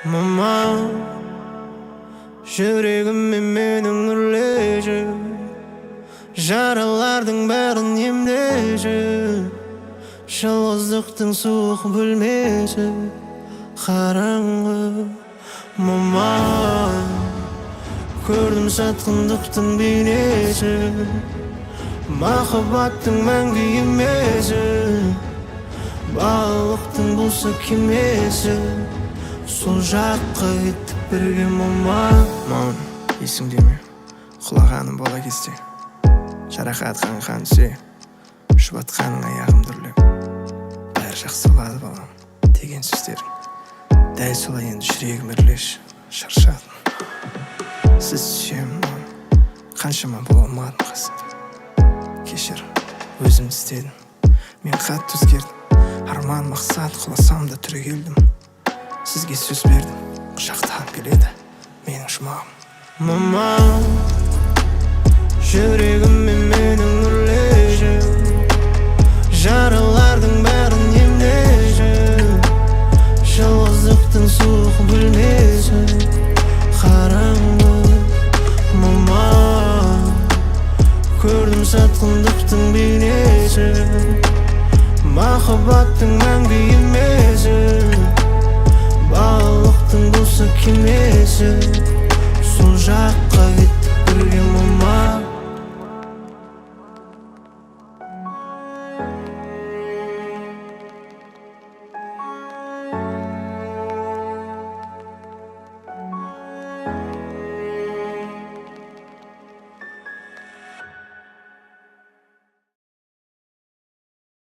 Mama, yüreğimde mening nurleji, jaralardın bärin emleji, şalgızlıktın soğuk bölmesi, karаңғы. Mama, gördüm satqınlıktın beynesi, mahabbattın мәңгі emesi, bağlılıktın bulsa kimesi. Сол жаққа кетіп бірге маман. Есіңде ме? Құлағаным бала кезде, жарақат қанғанше, жұбатқаның аяғым дүрлеп. Бәрі жақсы болады балам деген сөздерің. Дәл солай енді жүрегім үрлеш, шаршадым. Сіз сүйемін, қаншама бола алмадым қасында. Кешір, өзім істедім, мен қатты өзгердім. Арман мақсат құласам да түрегелдім. Сізге сөз бердім, құшақтап келеді менің жұмағым. Мама, жүрегіме менің нұрлежі, жаралардың бәрін емлежі, жалғыздықтың суық бөлмесі, қараңғы. Мама, көрдім сатқындықтың бейнесі, махаббаттың мәңгі емесі, bağlılıktın bulsa kimesi.